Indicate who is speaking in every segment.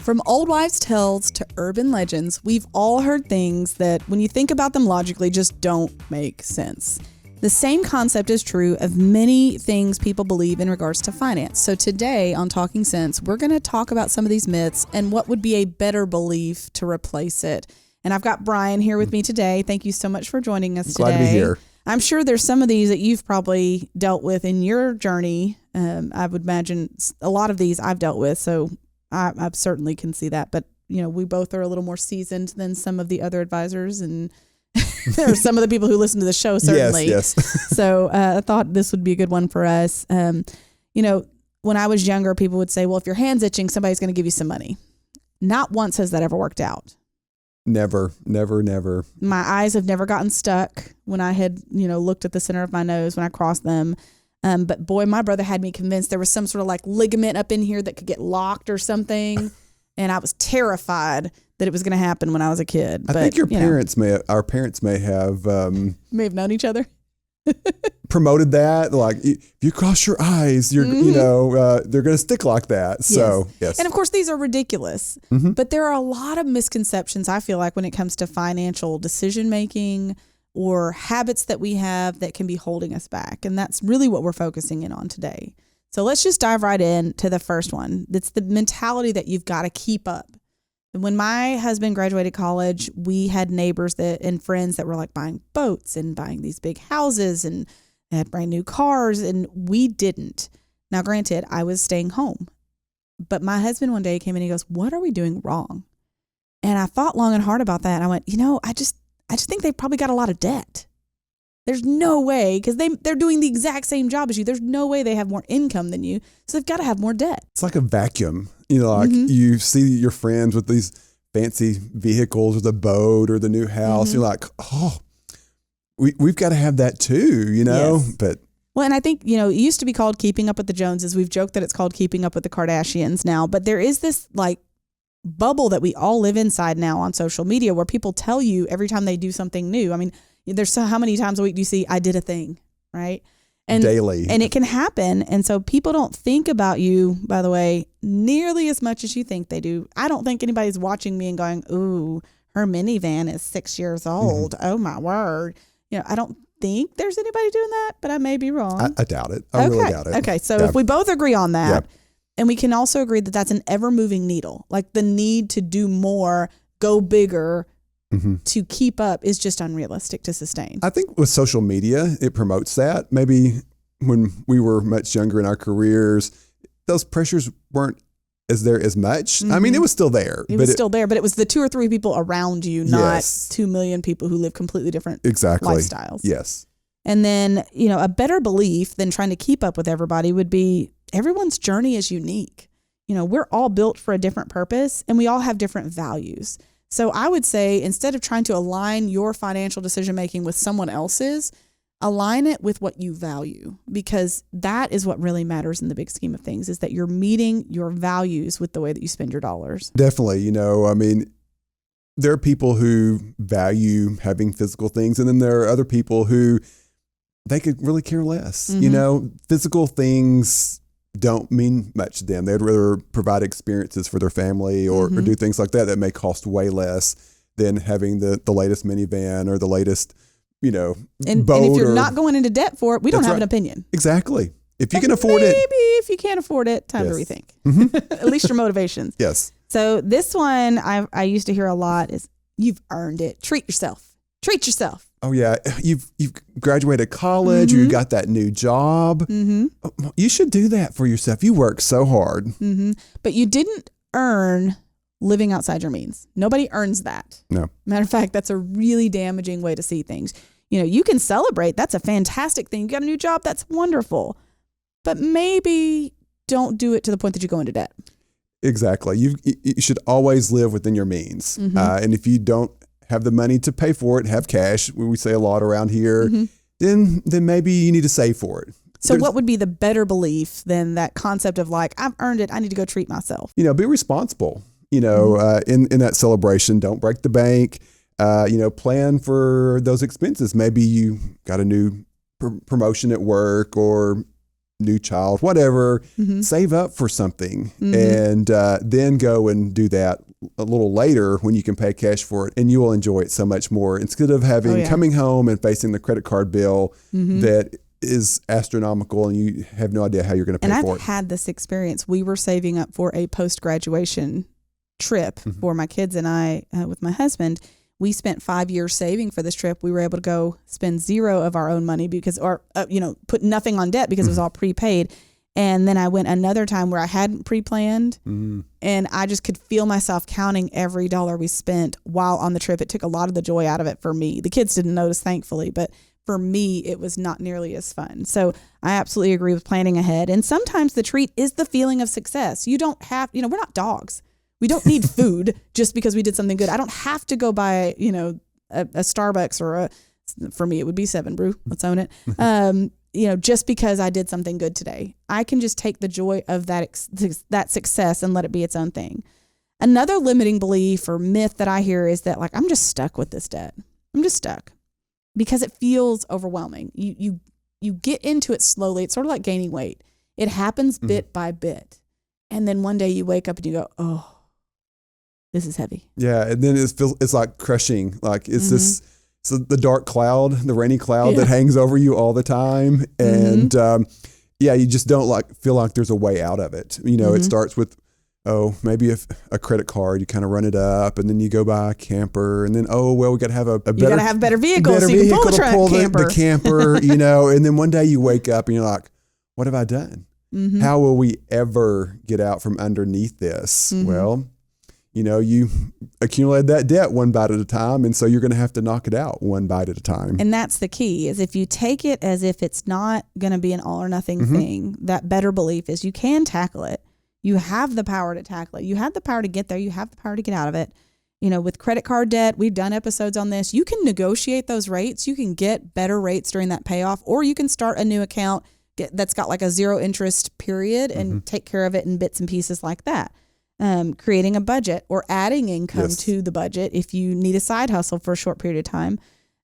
Speaker 1: From old wives' tales to urban legends, we've all heard things that, when you think about them logically, just don't make sense. The same concept is true of many things people believe in regards to finance. So today on Talking Sense, we're going to talk about some of these myths and what would be a better belief to replace it. And I've got Brian here with me today. Thank you so much for joining us today.
Speaker 2: Glad to be here.
Speaker 1: I'm sure there's some of these that you've probably dealt with in your journey. I would imagine a lot of these I've dealt with, so I certainly can see that. But, you know, we both are a little more seasoned than some of the other advisors, and there are some of the people who listen to the show, certainly.
Speaker 2: Yes.
Speaker 1: So I thought this would be a good one for us. You know, when I was younger, people would say, well, if your hand's itching, somebody's going to give you some money. Not once has that ever worked out.
Speaker 2: Never.
Speaker 1: My eyes have never gotten stuck when I had, looked at the center of my nose when I crossed them. But boy, my brother had me convinced there was some sort of like ligament up in here that could get locked or something. And I was terrified that it was going to happen when I was a kid.
Speaker 2: I think our parents may have
Speaker 1: known each other.
Speaker 2: promoted that. Like, if you cross your eyes, you're, they're going to stick like that. So, yes.
Speaker 1: And of course, these are ridiculous, but there are a lot of misconceptions, I feel like, when it comes to financial decision-making or habits that we have that can be holding us back. And that's really what we're focusing in on today. So let's just dive right in to the first one. It's the mentality that you've got to keep up. When my husband graduated college, we had neighbors and friends that were like buying boats and buying these big houses and had brand new cars, and we didn't. Now, granted, I was staying home, but my husband one day came in and he goes, "What are we doing wrong?" And I thought long and hard about that. And I went, I just think they've probably got a lot of debt. There's no way, because they're doing the exact same job as you. There's no way they have more income than you. So they've got to have more debt.
Speaker 2: It's like a vacuum. You see your friends with these fancy vehicles or the boat or the new house. You're like, oh, we've got to have that too,
Speaker 1: Yes.
Speaker 2: But
Speaker 1: well, and I think, it used to be called Keeping Up with the Joneses. We've joked that it's called Keeping Up with the Kardashians now. But there is this like bubble that we all live inside now on social media where people tell you every time they do something new. I mean, there's how many times a week do you see, I did a thing, right? And
Speaker 2: daily. And
Speaker 1: it can happen. And so people don't think about you, by the way, nearly as much as you think they do. I don't think anybody's watching me and going, ooh, her minivan is 6 years old. Oh my word. I don't think there's anybody doing that, but I may be wrong.
Speaker 2: I doubt it. I really doubt it.
Speaker 1: Okay. So if we both agree on that, and we can also agree that that's an ever moving needle, like the need to do more, go bigger, to keep up is just unrealistic to sustain.
Speaker 2: I think with social media, it promotes that. Maybe when we were much younger in our careers, those pressures weren't as much. I mean, it was still there.
Speaker 1: It was still there, but it was the 2 or 3 people around you, not 2 million people who live completely different lifestyles.
Speaker 2: Yes.
Speaker 1: And then, a better belief than trying to keep up with everybody would be everyone's journey is unique. We're all built for a different purpose and we all have different values. So I would say, instead of trying to align your financial decision-making with someone else's, align it with what you value, because that is what really matters in the big scheme of things, is that you're meeting your values with the way that you spend your dollars.
Speaker 2: Definitely. I mean, there are people who value having physical things, and then there are other people who they could really care less. Physical things don't mean much to them. They'd rather provide experiences for their family or do things like that may cost way less than having the latest minivan or the latest, boat.
Speaker 1: And if you're not going into debt for it, we don't have an opinion.
Speaker 2: Exactly. If you can afford it.
Speaker 1: Maybe if you can't afford it, time to rethink. At least your motivations.
Speaker 2: Yes.
Speaker 1: So this one I used to hear a lot is, you've earned it. Treat yourself. Treat yourself.
Speaker 2: Oh yeah, you've graduated college, or you got that new job. You should do that for yourself. You work so hard.
Speaker 1: But you didn't earn living outside your means. Nobody earns that.
Speaker 2: No.
Speaker 1: Matter of fact, that's a really damaging way to see things. You can celebrate. That's a fantastic thing. You got a new job. That's wonderful. But maybe don't do it to the point that you go into debt.
Speaker 2: Exactly. You should always live within your means. And if you don't have the money to pay for it, have cash, we say a lot around here, then maybe you need to save for it.
Speaker 1: So what would be the better belief than that concept of like, I've earned it, I need to go treat myself?
Speaker 2: Be responsible, in that celebration. Don't break the bank, plan for those expenses. Maybe you got a new promotion at work, or new child, whatever, save up for something and then go and do that a little later when you can pay cash for it, and you will enjoy it so much more instead of having coming home and facing the credit card bill that is astronomical and you have no idea how you're going to pay for it.
Speaker 1: And I've had this experience. We were saving up for a post-graduation trip for my kids and I with my husband. We spent 5 years saving for this trip. We were able to go spend zero of our own money put nothing on debt because it was all prepaid. And then I went another time where I hadn't pre-planned and I just could feel myself counting every dollar we spent while on the trip. It took a lot of the joy out of it for me. The kids didn't notice, thankfully, but for me, it was not nearly as fun. So I absolutely agree with planning ahead. And sometimes the treat is the feeling of success. You don't have, we're not dogs. We don't need food just because we did something good. I don't have to go buy, a Starbucks or for me, it would be 7 Brew. Let's own it. Just because I did something good today. I can just take the joy of that success and let it be its own thing. Another limiting belief or myth that I hear is that I'm just stuck with this debt. I'm just stuck because it feels overwhelming. You get into it slowly. It's sort of like gaining weight. It happens bit by bit. And then one day you wake up and you go, oh, this is heavy. Yeah.
Speaker 2: And then it's like crushing. Like it's this, so the dark cloud, the rainy cloud that hangs over you all the time. And you just don't feel like there's a way out of it. It starts with, maybe a credit card, you kind of run it up and then you go buy a camper and then, we got to have a better,
Speaker 1: you got to have better vehicles so you can pull
Speaker 2: the camper, and then one day you wake up and you're like, what have I done? How will we ever get out from underneath this? Well, you accumulated that debt one bite at a time. And so you're going to have to knock it out one bite at a time.
Speaker 1: And that's the key is if you take it as if it's not going to be an all or nothing thing, that better belief is you can tackle it. You have the power to tackle it. You have the power to get there. You have the power to get out of it. With credit card debt, we've done episodes on this. You can negotiate those rates. You can get better rates during that payoff, or you can start a new account that's got a 0 interest period and take care of it in bits and pieces like that. Creating a budget or adding income to the budget if you need a side hustle for a short period of time.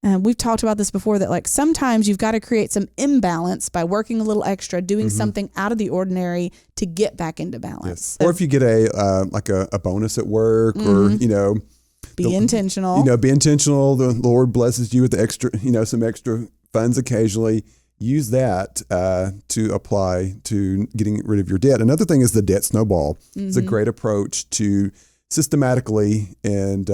Speaker 1: We've talked about this before that sometimes you've got to create some imbalance by working a little extra, doing something out of the ordinary to get back into balance.
Speaker 2: Yes. So, or if you get a bonus at work or,
Speaker 1: be intentional.
Speaker 2: Be intentional. The Lord blesses you with the extra, some extra funds occasionally. Use that to apply to getting rid of your debt. Another thing is the debt snowball. It's a great approach to systematically and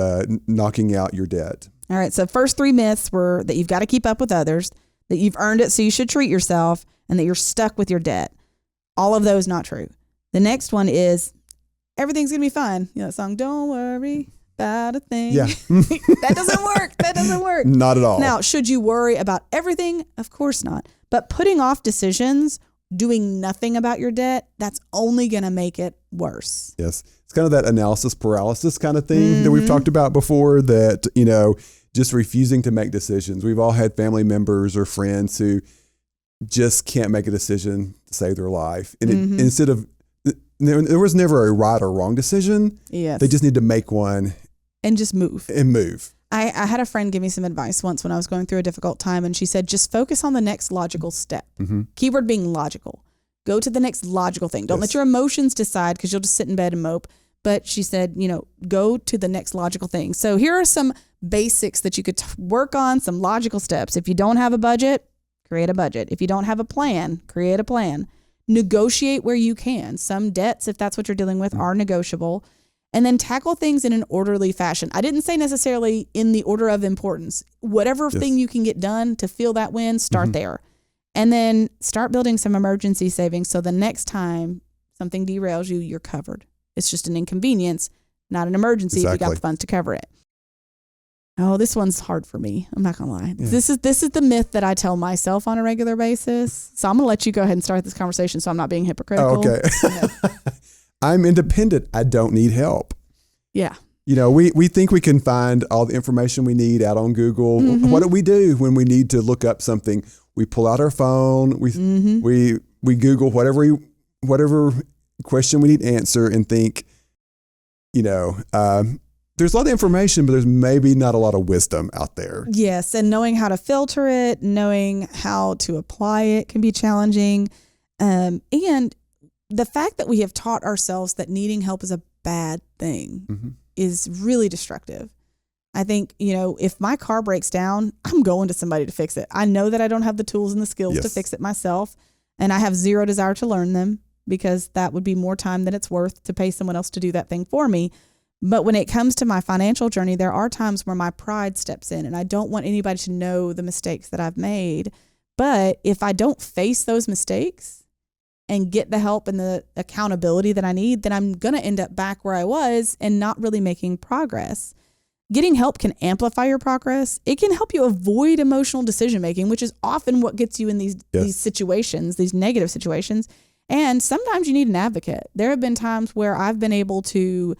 Speaker 2: knocking out your debt.
Speaker 1: All right. So first 3 myths were that you've got to keep up with others, that you've earned it so you should treat yourself, and that you're stuck with your debt. All of those not true. The next one is everything's going to be fine. That song, Don't Worry About a Thing.
Speaker 2: Yeah.
Speaker 1: That doesn't work. That doesn't work.
Speaker 2: Not at all.
Speaker 1: Now, should you worry about everything? Of course not. But putting off decisions, doing nothing about your debt, that's only going to make it worse.
Speaker 2: Yes. It's kind of that analysis paralysis kind of thing that we've talked about before, that, just refusing to make decisions. We've all had family members or friends who just can't make a decision to save their life. And instead of, there was never a right or wrong decision.
Speaker 1: Yes.
Speaker 2: They just need to make one.
Speaker 1: And just move.
Speaker 2: I
Speaker 1: had a friend give me some advice once when I was going through a difficult time, and she said, just focus on the next logical step. Keyword being logical. Go to the next logical thing. Don't let your emotions decide, because you'll just sit in bed and mope. But she said, go to the next logical thing. So here are some basics that you could work on, some logical steps. If you don't have a budget, create a budget. If you don't have a plan, create a plan. Negotiate where you can. Some debts, if that's what you're dealing with, are negotiable. And then tackle things in an orderly fashion. I didn't say necessarily in the order of importance. Whatever thing you can get done to feel that win, start there. And then start building some emergency savings so the next time something derails you, you're covered. It's just an inconvenience, not an emergency if you got the funds to cover it. Oh, this one's hard for me. I'm not going to lie. Yeah. This is the myth that I tell myself on a regular basis. So I'm going to let you go ahead and start this conversation so I'm not being hypocritical.
Speaker 2: Oh, okay. I'm independent. I don't need help.
Speaker 1: Yeah.
Speaker 2: We think we can find all the information we need out on Google. What do we do when we need to look up something? We pull out our phone. We Google whatever question we need to answer and think, there's a lot of information, but there's maybe not a lot of wisdom out there.
Speaker 1: Yes. And knowing how to filter it, knowing how to apply it can be challenging. And the fact that we have taught ourselves that needing help is a bad thing is really destructive. I think, if my car breaks down, I'm going to somebody to fix it. I know that I don't have the tools and the skills to fix it myself, and I have zero desire to learn them because that would be more time than it's worth to pay someone else to do that thing for me. But when it comes to my financial journey, there are times where my pride steps in, and I don't want anybody to know the mistakes that I've made. But if I don't face those mistakes and get the help and the accountability that I need, then I'm going to end up back where I was and not really making progress. Getting help can amplify your progress. It can help you avoid emotional decision making, which is often what gets you in these situations, these negative situations. And sometimes you need an advocate. There have been times where I've been able to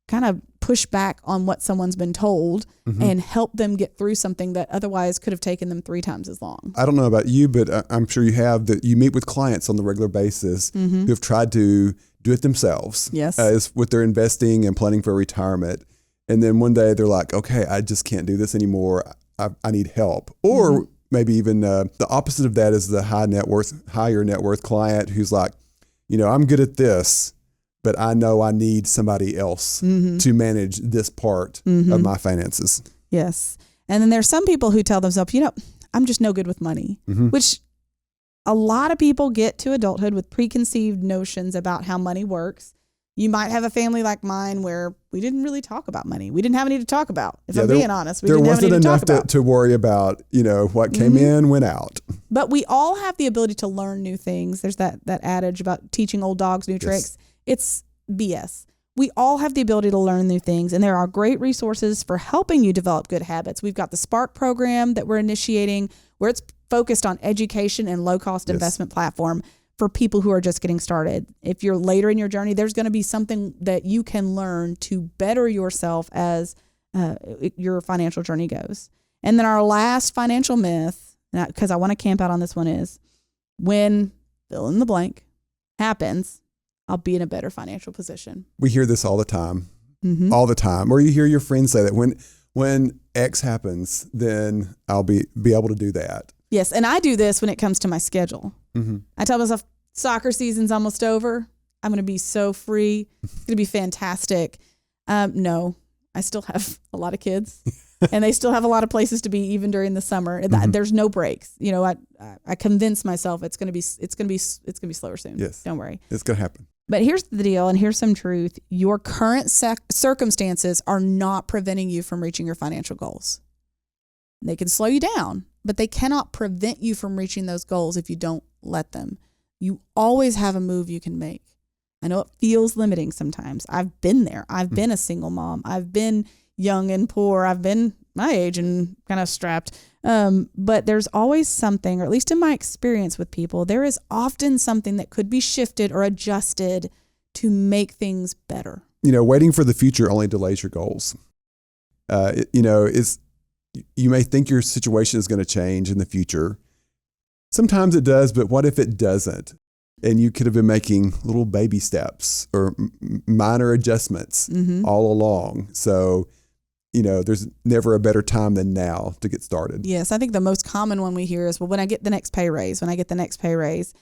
Speaker 1: kind of push back on what someone's been told and help them get through something that otherwise could have taken them 3 times as long.
Speaker 2: I don't know about you, but I'm sure you have, that you meet with clients on the regular basis who have tried to do it themselves with their investing and planning for retirement. And then one day they're like, okay, I just can't do this anymore. I need help. Or maybe even the opposite of that is the higher net worth client who's like, I'm good at this, but I know I need somebody else to manage this part of my finances.
Speaker 1: Yes. And then there's some people who tell themselves, I'm just no good with money, which a lot of people get to adulthood with preconceived notions about how money works. You might have a family like mine where we didn't really talk about money. We didn't have any to talk about. If I'm being honest,
Speaker 2: there wasn't enough to worry about, what came in, went out.
Speaker 1: But we all have the ability to learn new things. There's that adage about teaching old dogs new tricks. It's BS. We all have the ability to learn new things, and there are great resources for helping you develop good habits. We've got the Spark program that we're initiating, where it's focused on education and low-cost investment platform for people who are just getting started. If you're later in your journey, there's going to be something that you can learn to better yourself as your financial journey goes. And then our last financial myth, because I want to camp out on this one, is when fill in the blank happens, I'll be in a better financial position.
Speaker 2: We hear this all the time, Or you hear your friends say that when X happens, then I'll be able to do that.
Speaker 1: Yes, and I do this when it comes to my schedule. I tell myself, soccer season's almost over. I'm going to be so free. It's going to be fantastic. No, I still have a lot of kids, and they still have a lot of places to be even during the summer. There's no breaks. I convince myself it's going to be slower soon.
Speaker 2: Yes,
Speaker 1: don't worry,
Speaker 2: it's going to happen.
Speaker 1: But here's the deal, and here's some truth. Your current circumstances are not preventing you from reaching your financial goals. They can slow you down, but they cannot prevent you from reaching those goals if you don't let them. You always have a move you can make. I know it feels limiting sometimes. I've been there. I've been a single mom. I've been young and poor. I've been my age and kind of strapped. But there's always something, or at least in my experience with people, there is often something that could be shifted or adjusted to make things better.
Speaker 2: Waiting for the future only delays your goals. You may think your situation is going to change in the future. Sometimes it does, but what if it doesn't? And you could have been making little baby steps or minor adjustments all along. So, there's never a better time than now to get started.
Speaker 1: Yes, I think the most common one we hear is, when I get the next pay raise,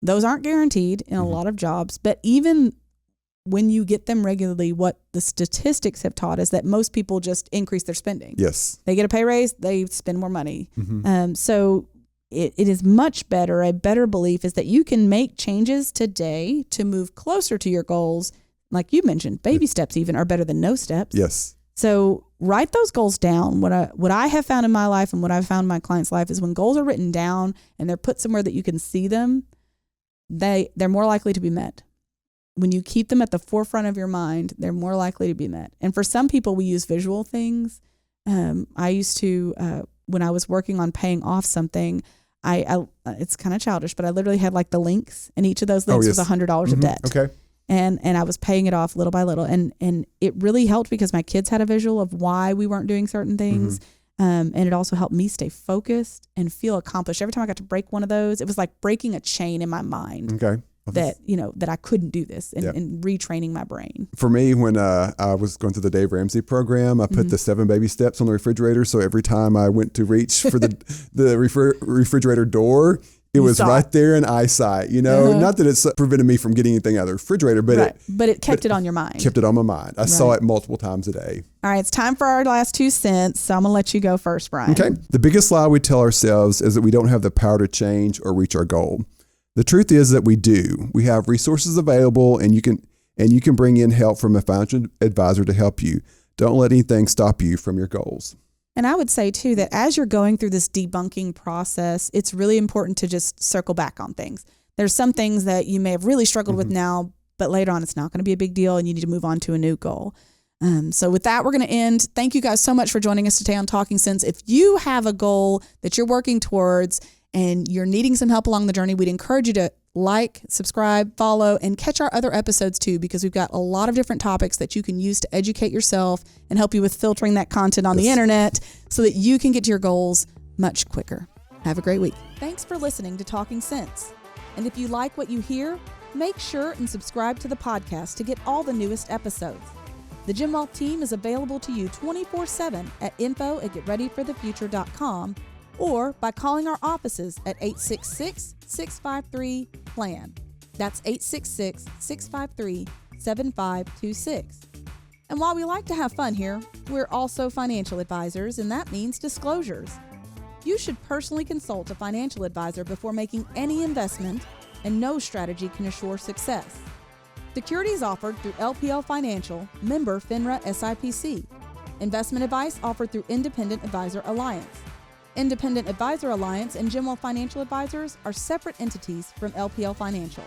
Speaker 1: those aren't guaranteed in a lot of jobs. But even when you get them regularly, what the statistics have taught is that most people just increase their spending.
Speaker 2: Yes.
Speaker 1: They get a pay raise, they spend more money. So it is much better. A better belief is that you can make changes today to move closer to your goals. Like you mentioned, baby steps even are better than no steps.
Speaker 2: Yes.
Speaker 1: So write those goals down. What I have found in my life and what I've found in my clients' life is when goals are written down and they're put somewhere that you can see them, they're more likely to be met. When you keep them at the forefront of your mind, they're more likely to be met. And for some people, we use visual things. I used to, when I was working on paying off something, it's kind of childish, but I literally had like the links, and each of those links was $100 of debt.
Speaker 2: Okay.
Speaker 1: And I was paying it off little by little. And it really helped because my kids had a visual of why we weren't doing certain things. And it also helped me stay focused and feel accomplished. Every time I got to break one of those, it was like breaking a chain in my mind.
Speaker 2: Okay.
Speaker 1: That I couldn't do this and retraining my brain.
Speaker 2: For me, when I was going through the Dave Ramsey program, I put the 7 baby steps on the refrigerator. So every time I went to reach for the refrigerator door, It was right there in eyesight, not that it's prevented me from getting anything out of the refrigerator, but
Speaker 1: it kept it on your mind.
Speaker 2: Kept it on my mind. I saw it multiple times a day.
Speaker 1: All right, it's time for our last 2 cents. So I'm going to let you go first, Brian.
Speaker 2: Okay. The biggest lie we tell ourselves is that we don't have the power to change or reach our goal. The truth is that we do. We have resources available, and you can bring in help from a financial advisor to help you. Don't let anything stop you from your goals.
Speaker 1: And I would say, too, that as you're going through this debunking process, it's really important to just circle back on things. There's some things that you may have really struggled with now, but later on it's not going to be a big deal and you need to move on to a new goal. So with that, we're going to end. Thank you guys so much for joining us today on Talking Sense. If you have a goal that you're working towards and you're needing some help along the journey, we'd encourage you to like, subscribe, follow, and catch our other episodes too, because we've got a lot of different topics that you can use to educate yourself and help you with filtering that content on the internet so that you can get to your goals much quicker. Have a great week. Thanks for listening to Talking Sense. And if you like what you hear, make sure and subscribe to the podcast to get all the newest episodes. The Jim Wealth team is available to you 24/7 at info@getreadyforthefuture.com or by calling our offices at 866-653-PLAN. That's 866-653-7526. And while we like to have fun here, we're also financial advisors, and that means disclosures. You should personally consult a financial advisor before making any investment, and no strategy can assure success. Securities offered through LPL Financial, member FINRA SIPC. Investment advice offered through Independent Advisor Alliance. Independent Advisor Alliance and Jim Wealth Financial Advisors are separate entities from LPL Financial.